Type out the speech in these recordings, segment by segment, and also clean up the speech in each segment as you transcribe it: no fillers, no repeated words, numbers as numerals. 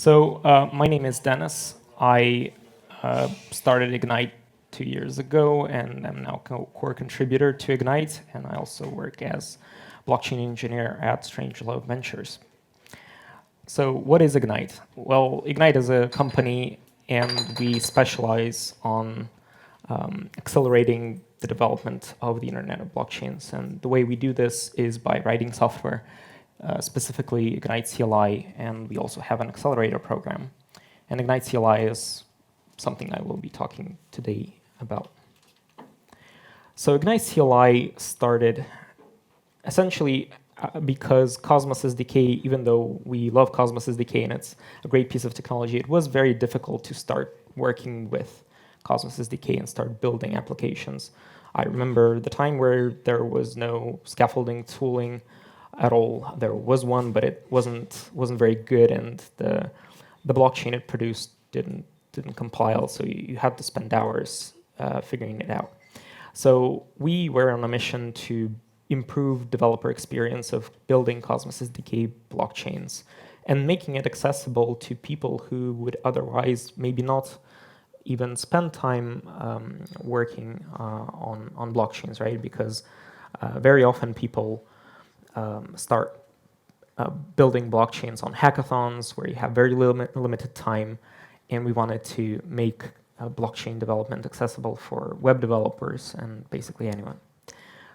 My name is Denis. I started Ignite 2 years ago, and I'm now core contributor to Ignite, and I also work as blockchain engineer at Strangelove Ventures. So what is Ignite? Well, Ignite is a company, and we specialize on accelerating the development of the Internet of Blockchains. And the way we do this is by writing software, specifically Ignite CLI, and we also have an accelerator program. And Ignite CLI is something I will be talking today about. So Ignite CLI started essentially because Cosmos SDK, even though we love Cosmos SDK and it's a great piece of technology, it was very difficult to start working with Cosmos SDK and start building applications. I remember the time where there was no scaffolding tooling at all. There was one, but it wasn't very good, and the blockchain it produced didn't compile, so you had to spend hours figuring it out. So we were on a mission to improve developer experience of building Cosmos SDK blockchains and making it accessible to people who would otherwise maybe not even spend time working on blockchains, right? Because very often people start building blockchains on hackathons where you have very limited time, and we wanted to make blockchain development accessible for web developers and basically anyone.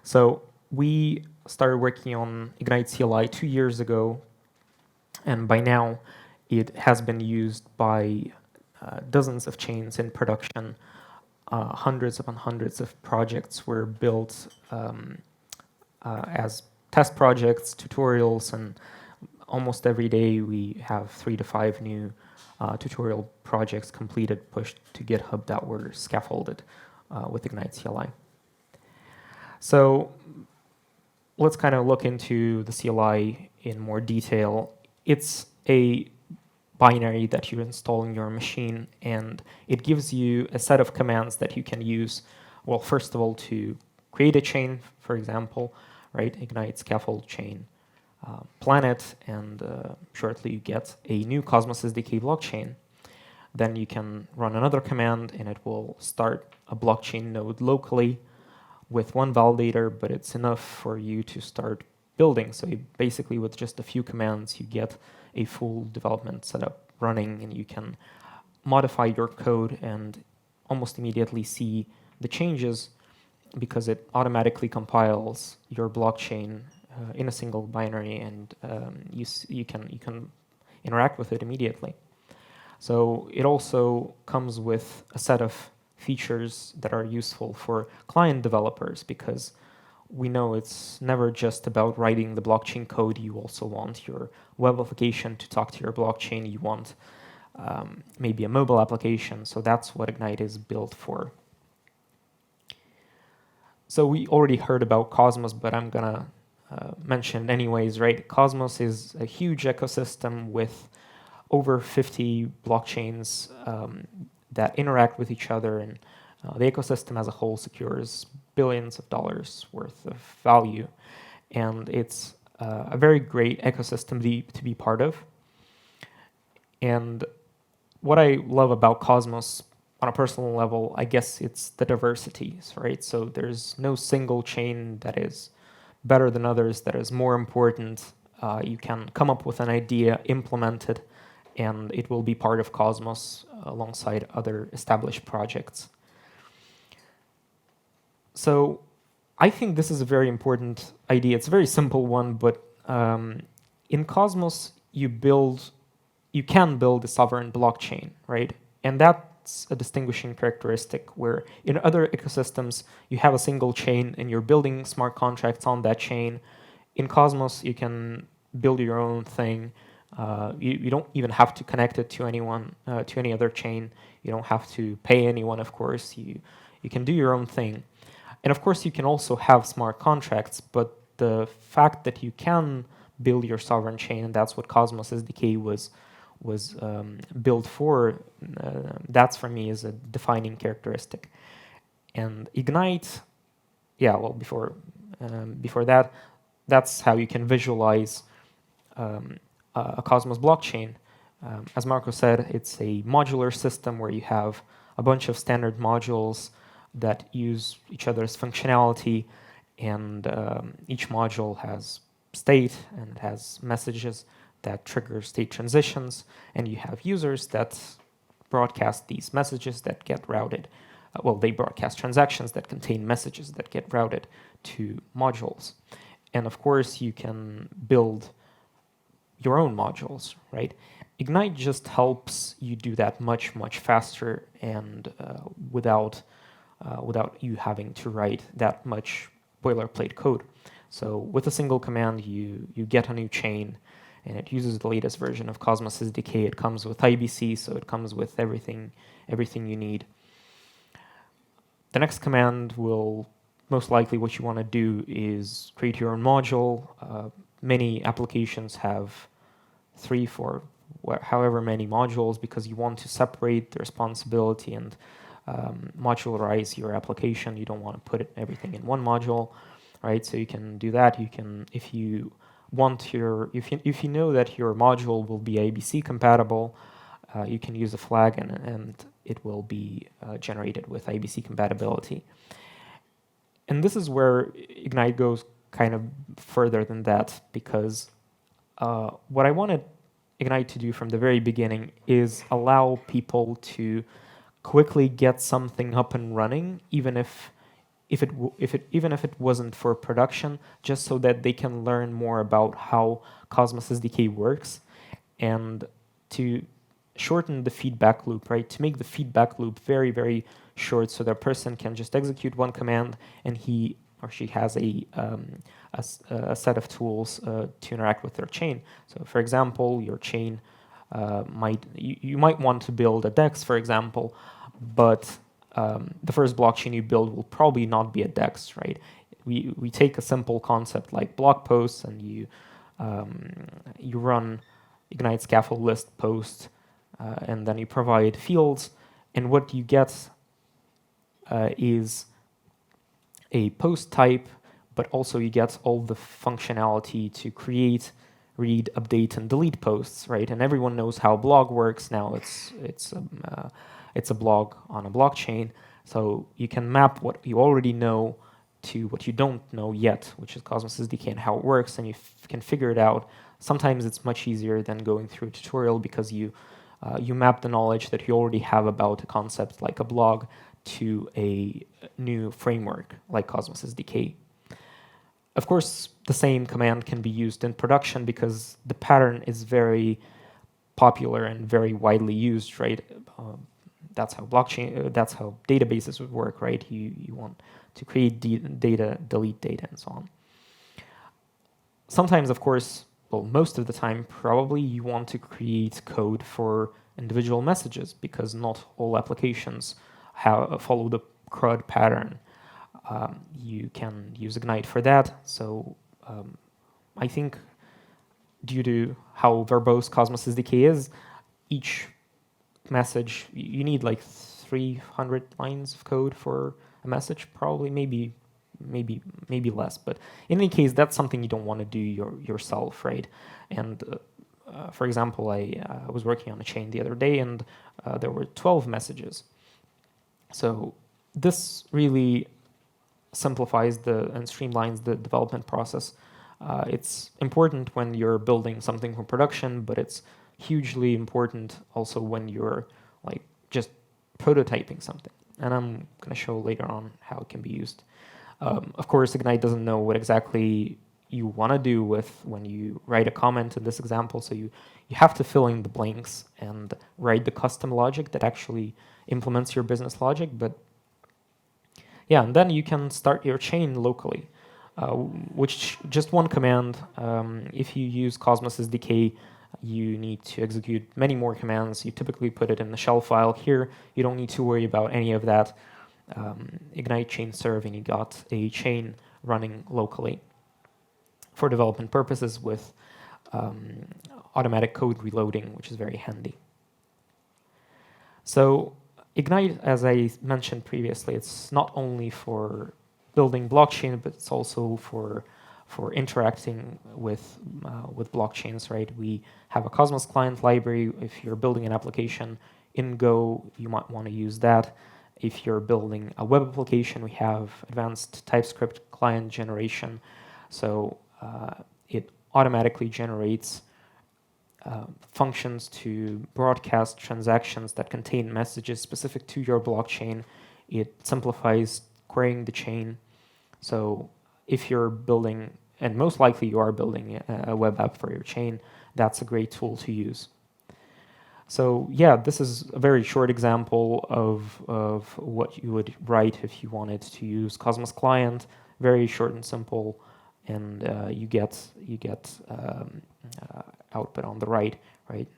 So we started working on Ignite CLI 2 years ago, and by now it has been used by dozens of chains in production. Hundreds upon hundreds of projects were built as test projects, tutorials, and almost every day we have 3 to 5 new tutorial projects completed, pushed to GitHub that were scaffolded with Ignite CLI. So let's kind of look into the CLI in more detail. It's a binary that you install in your machine, and it gives you a set of commands that you can use, well, first of all, to create a chain, for example, right? Ignite scaffold chain planet, and shortly you get a new Cosmos SDK blockchain. Then you can run another command, and it will start a blockchain node locally with one validator, but it's enough for you to start building. So basically, with just a few commands, you get a full development setup running, and you can modify your code and almost immediately see the changes because it automatically compiles your blockchain in a single binary, and you can interact with it immediately. So it also comes with a set of features that are useful for client developers, because we know it's never just about writing the blockchain code. You also want your web application to talk to your blockchain. You want maybe a mobile application. So that's what Ignite is built for. So we already heard about Cosmos, but I'm going to mention it anyways, right? Cosmos is a huge ecosystem with over 50 blockchains that interact with each other, and the ecosystem as a whole secures billions of dollars worth of value. And it's a very great ecosystem to be part of. And what I love about Cosmos on a personal level, I guess it's the diversities, right? So there's no single chain that is better than others, that is more important. You can come up with an idea, implement it, and it will be part of Cosmos alongside other established projects. So I think this is a very important idea. It's a very simple one, but in Cosmos, you can build a sovereign blockchain, right? And that's a distinguishing characteristic, where in other ecosystems, you have a single chain and you're building smart contracts on that chain. In Cosmos, you can build your own thing. You don't even have to connect it to anyone, to any other chain. You don't have to pay anyone, of course. You can do your own thing. And of course, you can also have smart contracts, but the fact that you can build your sovereign chain, and that's what Cosmos SDK was built for, that's for me is a defining characteristic. And Ignite, yeah, well, before that, that's how you can visualize a Cosmos blockchain. As Marco said, it's a modular system where you have a bunch of standard modules that use each other's functionality, and each module has state and it has messages that trigger state transitions, and you have users that broadcast these messages that get routed. Well, they broadcast transactions that contain messages that get routed to modules. And of course, you can build your own modules, right? Ignite just helps you do that much, much faster and without you having to write that much boilerplate code. So with a single command, you get a new chain, and it uses the latest version of Cosmos SDK. It comes with IBC, so it comes with everything you need. The next command will most likely what you want to do is create your own module. Many applications have 3, 4, however many modules, because you want to separate the responsibility and modularize your application. You don't want to put everything in one module, right? So you can do that. You can, if you know that your module will be ABC compatible, you can use a flag and it will be generated with ABC compatibility. And this is where Ignite goes kind of further than that, because what I wanted Ignite to do from the very beginning is allow people to quickly get something up and running, even if it wasn't for production, just so that they can learn more about how Cosmos SDK works, and to shorten the feedback loop, right? To make the feedback loop very, very short, so that a person can just execute one command and he or she has a set of tools to interact with their chain. So, for example, your chain you might want to build a DEX, for example, but the first blockchain you build will probably not be a DEX, right? We take a simple concept like blog posts, and you run Ignite scaffold list post, and then you provide fields, and what you get is a post type, but also you get all the functionality to create, read, update, and delete posts, right? And everyone knows how a blog works now. It's a blog on a blockchain, so you can map what you already know to what you don't know yet, which is Cosmos SDK and how it works, and you can figure it out. Sometimes it's much easier than going through a tutorial, because you map the knowledge that you already have about a concept like a blog to a new framework like Cosmos SDK. Of course, the same command can be used in production, because the pattern is very popular and very widely used, right? That's how that's how databases would work, right? You want to create data, delete data, and so on. Sometimes, of course, well, most of the time, probably you want to create code for individual messages, because not all applications follow the CRUD pattern. You can use Ignite for that. So I think due to how verbose Cosmos SDK is, each message, you need like 300 lines of code for a message, probably, maybe less. But in any case, that's something you don't want to do yourself, right? And for example, I was working on a chain the other day, and there were 12 messages. So this really simplifies and streamlines the development process. It's important when you're building something for production, but it's hugely important also when you're like just prototyping something. And I'm going to show later on how it can be used. Of course, Ignite doesn't know what exactly you want to do when you write a comment in this example, so you have to fill in the blanks and write the custom logic that actually implements your business logic. But yeah, and then you can start your chain locally, which just one command. If you use Cosmos SDK, you need to execute many more commands. You typically put it in the shell file. Here, you don't need to worry about any of that. Ignite chain serve, and you got a chain running locally for development purposes with automatic code reloading, which is very handy. So Ignite, as I mentioned previously, it's not only for building blockchain, but it's also for for interacting with blockchains, right? We have a Cosmos client library. If you're building an application in Go, you might want to use that. If you're building a web application, we have advanced Typescript client generation. So it automatically generates functions to broadcast transactions that contain messages specific to your blockchain. It simplifies querying the chain. So if you're building, and most likely you are building a web app for your chain, that's a great tool to use. So yeah, this is a very short example of what you would write if you wanted to use Cosmos Client. Very short and simple, and you get output on the right.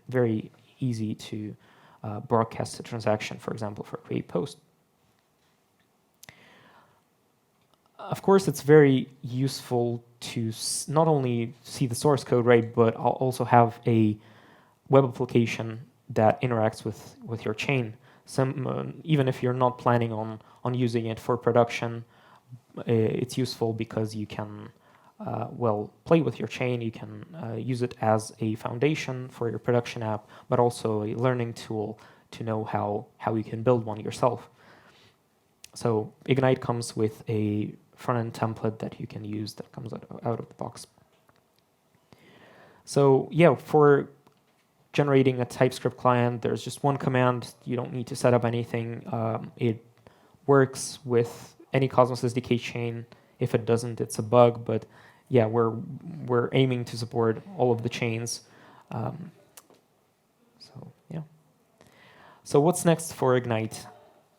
Very easy to broadcast a transaction, for example, for create post. Of course, it's very useful to not only see the source code, right, but also have a web application that interacts with your chain. Even if you're not planning on using it for production, it's useful because you can play with your chain. You can use it as a foundation for your production app, but also a learning tool to know how you can build one yourself. So Ignite comes with a front-end template that you can use that comes out of the box. So yeah, for generating a TypeScript client, there's just one command. You don't need to set up anything. It works with any Cosmos SDK chain. If it doesn't, it's a bug. But yeah, we're aiming to support all of the chains. So yeah. So what's next for Ignite?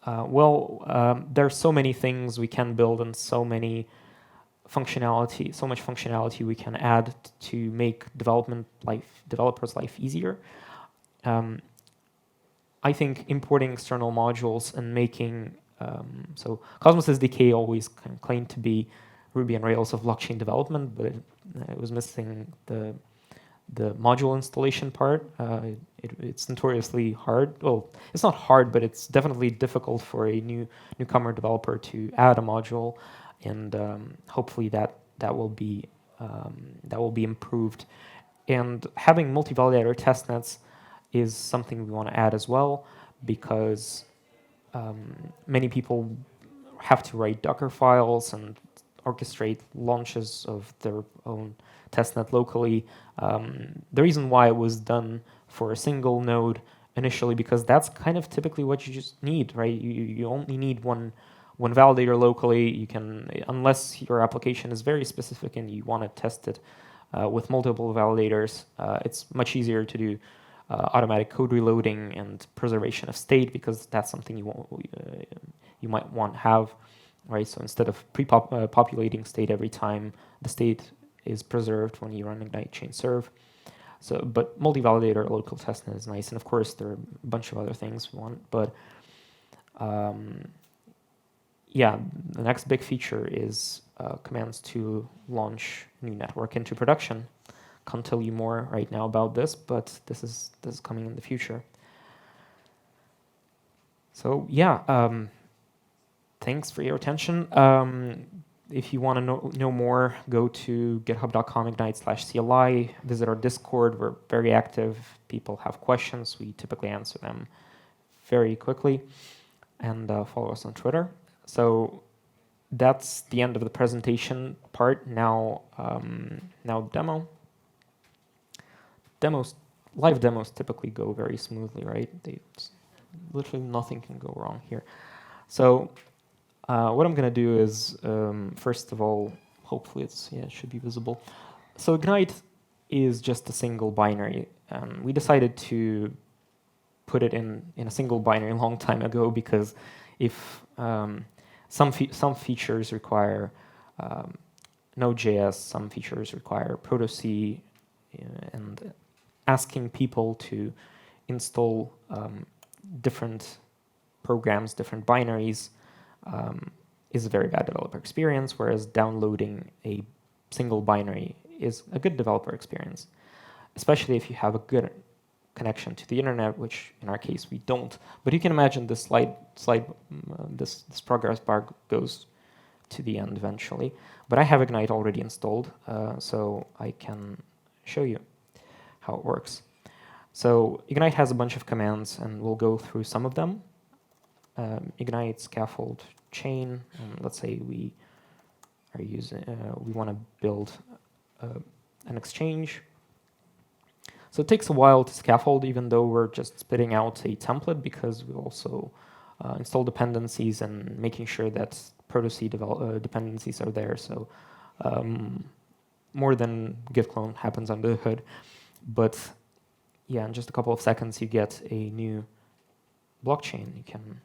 There's so many things we can build and so much functionality we can add to make developers' life easier. I think importing external modules and making so Cosmos SDK always kind of claimed to be Ruby on Rails of blockchain development, but it was missing the module installation part. It's notoriously hard. Well, it's not hard, but it's definitely difficult for a newcomer developer to add a module, and hopefully that will be improved. And having multi-validator testnets is something we want to add as well, because many people have to write Docker files and orchestrate launches of their own testnet locally. The reason why it was done for a single node initially, because that's kind of typically what you just need, right? You only need one validator locally. You can, unless your application is very specific and you want to test it with multiple validators, it's much easier to do automatic code reloading and preservation of state, because that's something you might want to have, right? So instead of populating state every time, the state is preserved when you run Ignite chain serve. So, but multi-validator local testnet is nice, and of course there are a bunch of other things we want. But yeah, the next big feature is commands to launch new network into production. Can't tell you more right now about this, but this is coming in the future. So yeah, thanks for your attention. If you want to know more, go to github.com/ignite/CLI. Visit our Discord. We're very active. People have questions. We typically answer them very quickly. And follow us on Twitter. So that's the end of the presentation part. Now demo. Live demos typically go very smoothly, right? Literally nothing can go wrong here. So what I'm going to do is, first of all, hopefully it should be visible. So Ignite is just a single binary. We decided to put it in a single binary a long time ago, because if some features require Node.js, some features require Proto-C, and asking people to install different programs, different binaries, is a very bad developer experience, whereas downloading a single binary is a good developer experience, especially if you have a good connection to the internet, which in our case we don't. But you can imagine this this progress bar goes to the end eventually. But I have Ignite already installed, so I can show you how it works. So Ignite has a bunch of commands, and we'll go through some of them. Ignite scaffold chain, and let's say we are using, we want to build an exchange. So it takes a while to scaffold, even though we're just spitting out a template, because we also install dependencies and making sure that Proto-C dependencies are there. So more than git clone happens under the hood. But yeah, in just a couple of seconds, you get a new blockchain. You can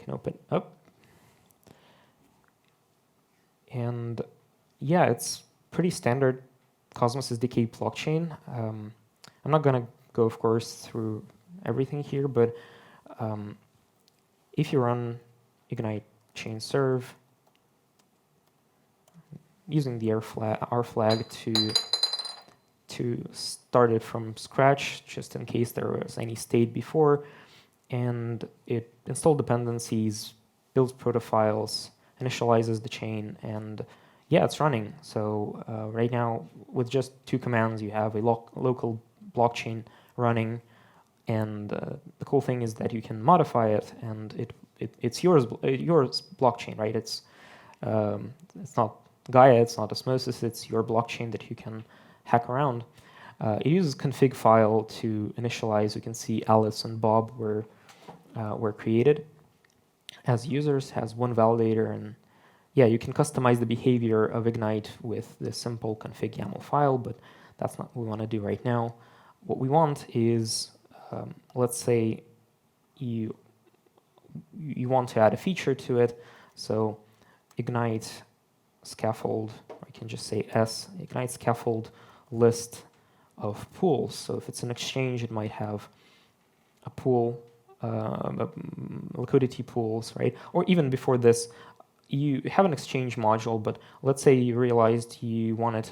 open up. And yeah, it's pretty standard Cosmos SDK blockchain. I'm not going to go, of course, through everything here, but if you run Ignite chain serve using the R flag to start it from scratch, just in case there was any state before, and it installs dependencies, builds protofiles, initializes the chain, and yeah, it's running. So right now, with just 2 commands, you have a local blockchain running, and the cool thing is that you can modify it, and it's yours blockchain, right? It's not Gaia, it's not Osmosis, it's your blockchain that you can hack around. It uses config file to initialize. You can see Alice and Bob were created as users, has 1 validator, and yeah, you can customize the behavior of Ignite with this simple config YAML file, but that's not what we want to do right now. What we want is, let's say you want to add a feature to it, so Ignite scaffold, or you can just say S, Ignite scaffold list of pools. So if it's an exchange, it might have a pool, liquidity pools, right? Or even before this, you have an exchange module, but let's say you realized you wanted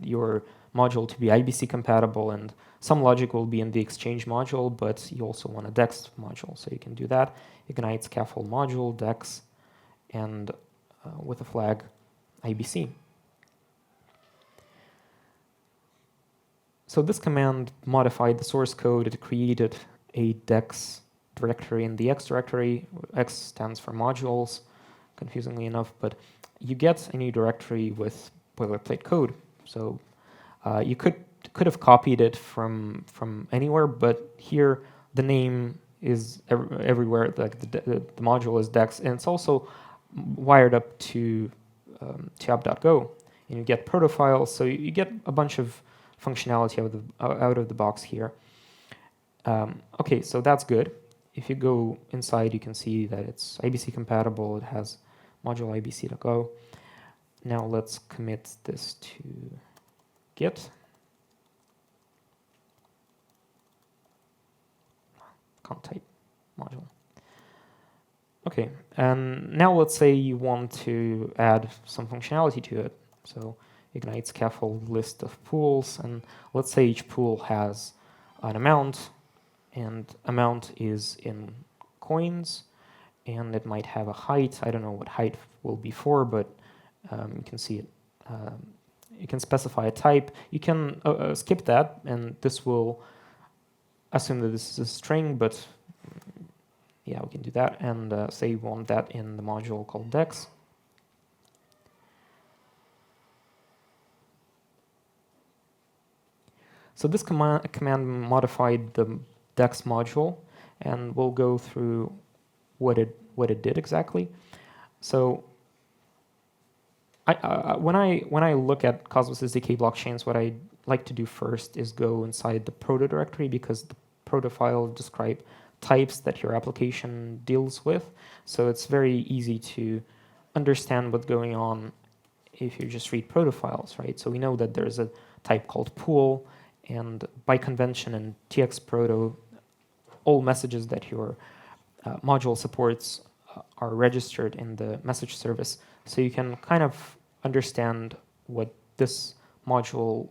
your module to be IBC compatible, and some logic will be in the exchange module, but you also want a DEX module. So you can do that. Ignite scaffold module, DEX, and with a flag IBC. So this command modified the source code. It created a DEX directory in the X directory. X stands for modules, confusingly enough, but you get a new directory with boilerplate code. So you could have copied it from anywhere, but here the name is everywhere. Like the module is DEX, and it's also wired up to app.go, and you get protofiles. So you get a bunch of functionality out of the box here. Okay, so that's good. If you go inside, you can see that it's IBC compatible. It has module IBC.go. Now let's commit this to Git. Can't type module. Okay, and now let's say you want to add some functionality to it. So Ignite scaffold list of pools, and let's say each pool has an amount, and amount is in coins, and it might have a height. I don't know what height will be for, but you can see it. You can specify a type. You can skip that, and this will assume that this is a string, but yeah, we can do that, and say you want that in the module called DEX. So this command modified the DEX module, and we'll go through what it did exactly. So when I look at Cosmos SDK blockchains, what I like to do first is go inside the proto directory, because the proto file describe types that your application deals with. So it's very easy to understand what's going on if you just read proto files, right? So we know that there's a type called pool, and by convention in TX proto, all messages that your module supports are registered in the message service. So you can kind of understand what this module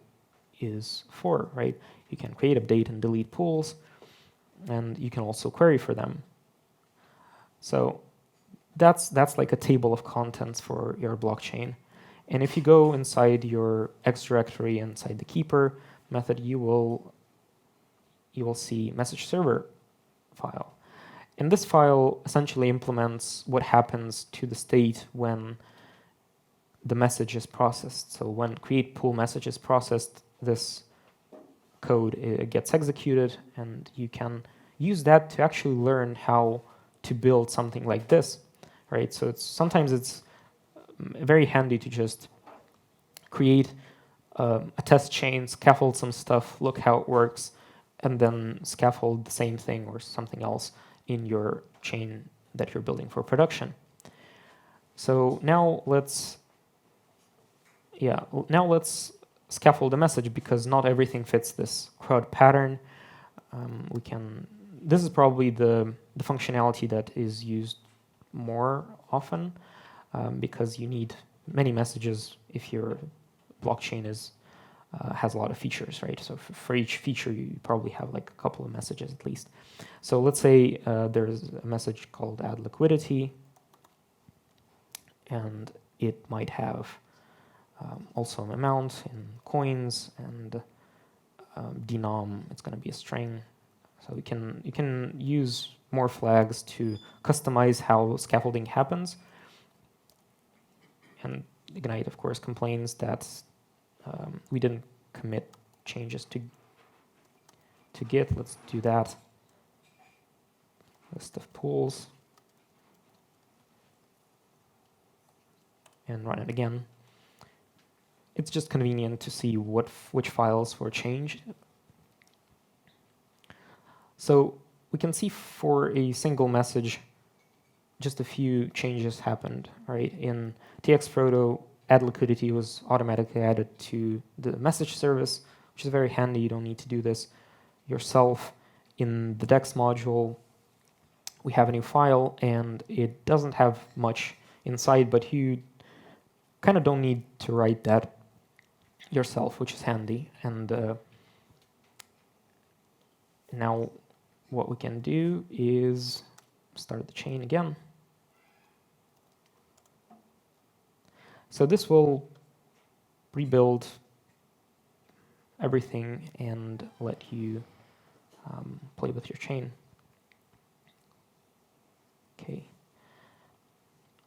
is for, right? You can create, update, and delete pools, and you can also query for them. So that's like a table of contents for your blockchain. And if you go inside your X directory, inside the keeper method, you will see message server file. And this file essentially implements what happens to the state when the message is processed. So when create pool message is processed, this code gets executed, and you can use that to actually learn how to build something like this, right? So sometimes it's very handy to just create a test chain, scaffold some stuff, look how it works, and then scaffold the same thing or something else in your chain that you're building for production. So now let's scaffold a message, because not everything fits this CRUD pattern. This is probably the functionality that is used more often, because you need many messages if your blockchain has a lot of features, right? So for each feature, you probably have like a couple of messages at least. So let's say there's a message called add liquidity, and it might have also an amount in coins, and denom, it's going to be a string. So you can use more flags to customize how scaffolding happens. And Ignite, of course, complains that we didn't commit changes to Git. Let's do that. List of pools. And run it again. It's just convenient to see which files were changed. So we can see for a single message, just a few changes happened, right? In TXProto, add liquidity was automatically added to the message service, which is very handy. You don't need to do this yourself. In the Dex module, we have a new file, and it doesn't have much inside, but you kind of don't need to write that yourself, which is handy. And now what we can do is start the chain again. So this will rebuild everything and let you play with your chain. Okay.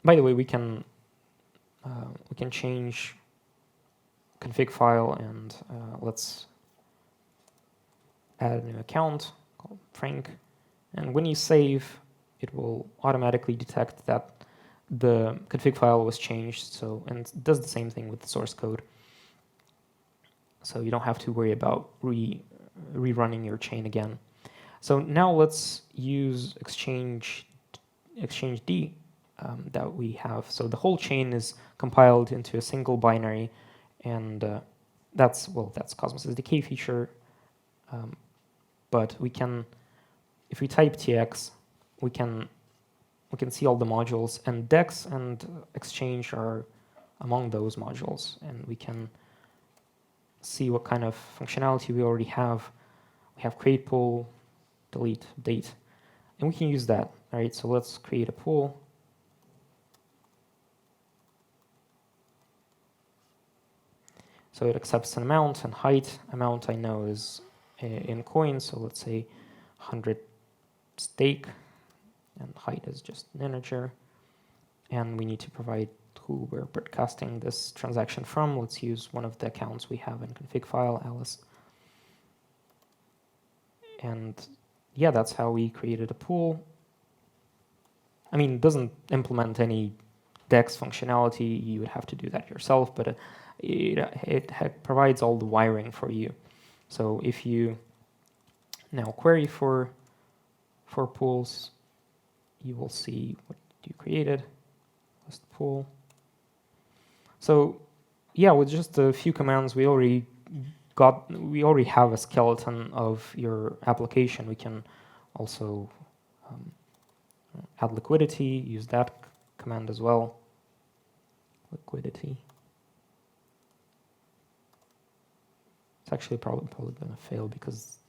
By the way, we can change config file, and let's add a new account called Frank. And when you save, it will automatically detect that the config file was changed. So, and it does the same thing with the source code. So you don't have to worry about rerunning your chain again. So now let's use exchange D that we have. So the whole chain is compiled into a single binary, and that's Cosmos SDK feature. But we can, if we type TX, we can see all the modules, and Dex and Exchange are among those modules, and we can see what kind of functionality we already have. We have create pool, delete, date, and we can use that. All right, so let's create a pool. So it accepts an amount and height. Amount I know is in coins, so let's say 100 stake, and height is just an integer. And we need to provide who we're broadcasting this transaction from. Let's use one of the accounts we have in config file, Alice. And yeah, that's how we created a pool. I mean, it doesn't implement any DEX functionality. You would have to do that yourself, but it provides all the wiring for you. So if you now query for pools, you will see what you created. List pool. So yeah, with just a few commands, we already have a skeleton of your application. We can also add liquidity, use that command as well. Liquidity. It's actually probably going to fail because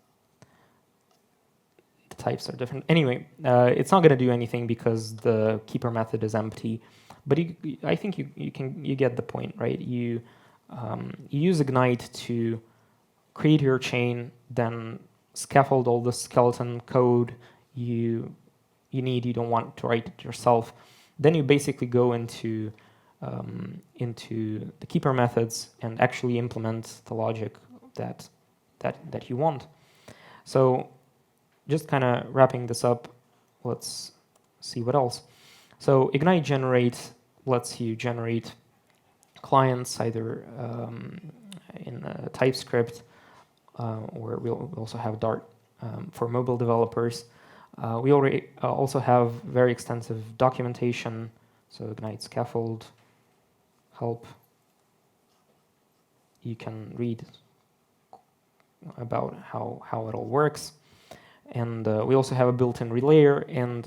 the types are different. Anyway, it's not going to do anything because the keeper method is empty. But I think you get the point, right? You use Ignite to create your chain, then scaffold all the skeleton code you need. You don't want to write it yourself. Then you basically go into the keeper methods and actually implement the logic that you want. So just kind of wrapping this up, let's see what else. So Ignite Generate lets you generate clients either in TypeScript, or we'll also have Dart for mobile developers. We already also have very extensive documentation, so Ignite Scaffold, help. You can read about how it all works. And we also have a built-in relayer and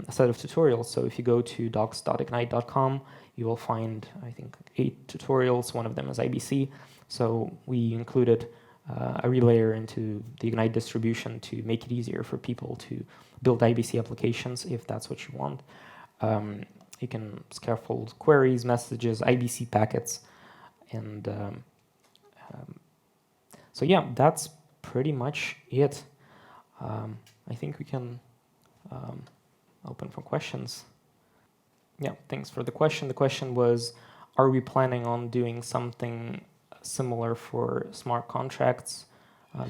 a set of tutorials. So if you go to docs.ignite.com, you will find, I think, 8 tutorials. One of them is IBC. So we included a relayer into the Ignite distribution to make it easier for people to build IBC applications if that's what you want. You can scaffold queries, messages, IBC packets. And so yeah, that's pretty much it. I think we can open for questions. Yeah, thanks for the question. The question was, are we planning on doing something similar for smart contracts?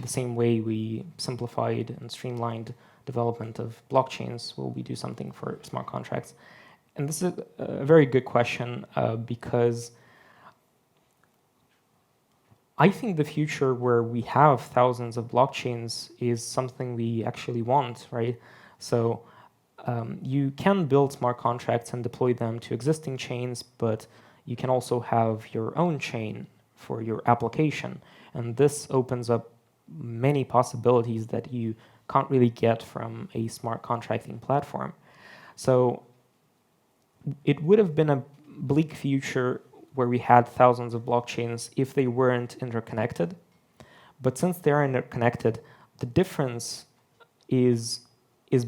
The same way we simplified and streamlined development of blockchains, will we do something for smart contracts? And this is a very good question because I think the future where we have thousands of blockchains is something we actually want, right? So you can build smart contracts and deploy them to existing chains, but you can also have your own chain for your application. And this opens up many possibilities that you can't really get from a smart contracting platform. So it would have been a bleak future where we had thousands of blockchains if they weren't interconnected. But since they are interconnected, the difference is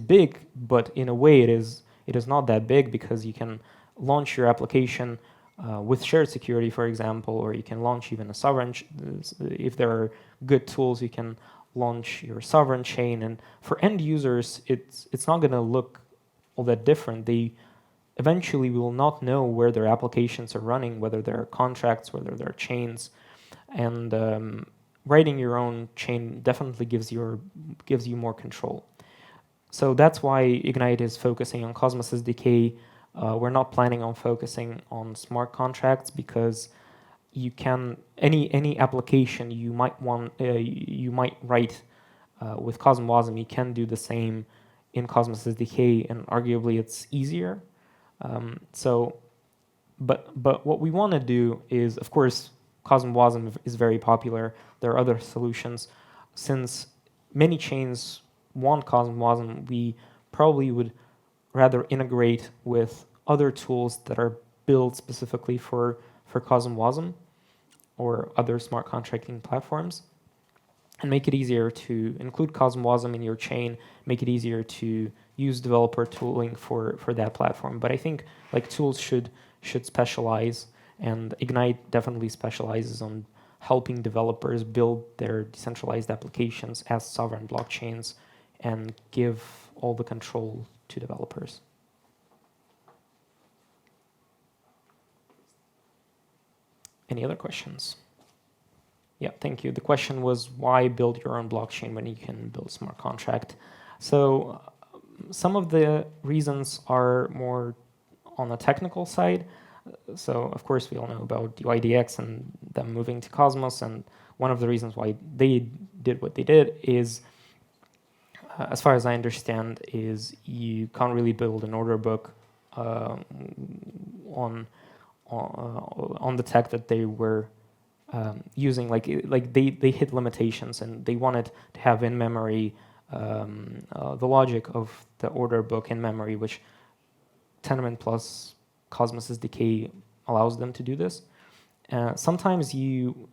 big, but in a way it is not that big, because you can launch your application with shared security, for example, or you can launch even a sovereign. If there are good tools, you can launch your sovereign chain. And for end users, it's not going to look all that different. They eventually will not know where their applications are running, whether they're contracts, whether they're chains. And writing your own chain definitely gives you more control. So that's why Ignite is focusing on Cosmos SDK. We're not planning on focusing on smart contracts, because you can any application you might write with CosmWasm, you can do the same in Cosmos SDK, and arguably it's easier. But what we want to do is, of course, CosmWasm is very popular. There are other solutions. Since many chains want CosmWasm, we probably would rather integrate with other tools that are built specifically for CosmWasm or other smart contracting platforms, and make it easier to include CosmWasm in your chain, make it easier to use developer tooling for that platform. But I think like tools should specialize, and Ignite definitely specializes on helping developers build their decentralized applications as sovereign blockchains and give all the control to developers. Any other questions? Yeah, thank you. The question was, why build your own blockchain when you can build smart contract? So some of the reasons are more on the technical side. So of course we all know about UIDX and them moving to Cosmos, and one of the reasons why they did what they did is, as far as I understand, is you can't really build an order book on the tech that they were using. Like they hit limitations, and they wanted to have in memory the logic of the order book in memory, which Tendermint plus Cosmos SDK allows them to do this. Sometimes you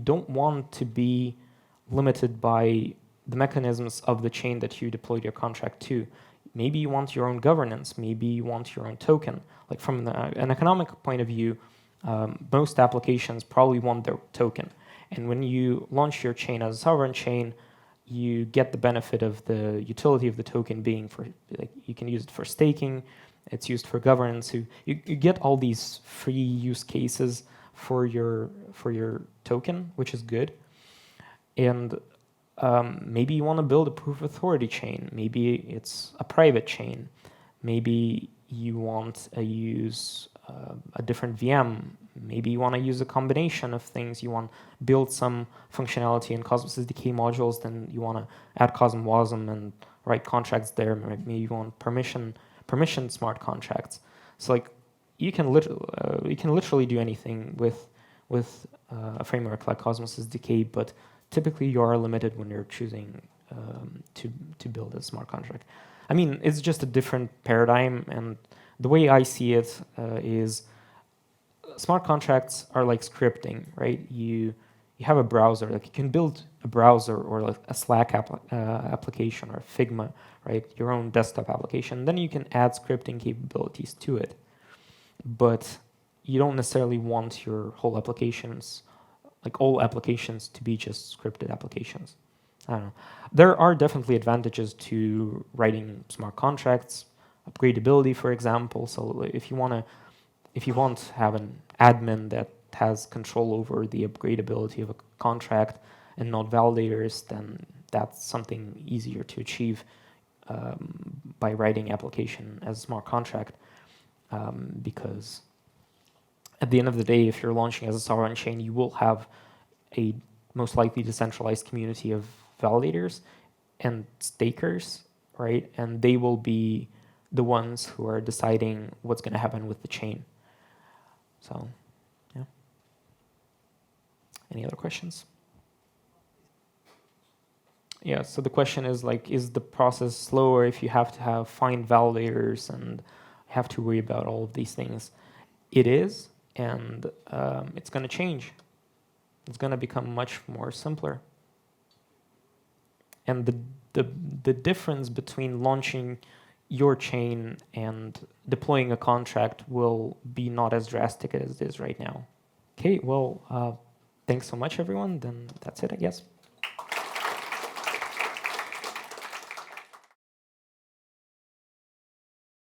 don't want to be limited by the mechanisms of the chain that you deployed your contract to. Maybe you want your own governance. Maybe you want your own token. Like from an economic point of view, most applications probably want their token. And when you launch your chain as a sovereign chain, you get the benefit of the utility of the token being for, like, you can use it for staking, it's used for governance. You get all these free use cases for your token, which is good. And maybe you want to build a proof of authority chain. Maybe it's a private chain. Maybe you want to use a different VM. Maybe you want to use a combination of things. You want to build some functionality in Cosmos SDK modules, then you want to add Cosm WASM and write contracts there. Maybe you want permission smart contracts. So like you can literally do anything with a framework like Cosmos SDK, but typically you are limited when you're choosing to build a smart contract. I mean, it's just a different paradigm, and the way I see it is smart contracts are like scripting, right? You have a browser, like you can build a browser or like a Slack application or Figma, right? Your own desktop application. Then you can add scripting capabilities to it, but you don't necessarily want your whole applications, like all applications, to be just scripted applications. I don't know. There are definitely advantages to writing smart contracts, upgradability, for example. So if you want to have an admin that has control over the upgradability of a contract and not validators, then that's something easier to achieve by writing application as a smart contract, because at the end of the day, if you're launching as a sovereign chain, you will have a most likely decentralized community of validators and stakers, right? And they will be the ones who are deciding what's going to happen with the chain. So, yeah. Any other questions? Yeah, so the question is like, is the process slower if you have to find validators and have to worry about all of these things? It is, and it's going to change. It's going to become much more simpler. And the difference between launching your chain and deploying a contract will be not as drastic as it is right now. Okay, well, thanks so much, everyone. Then that's it, I guess.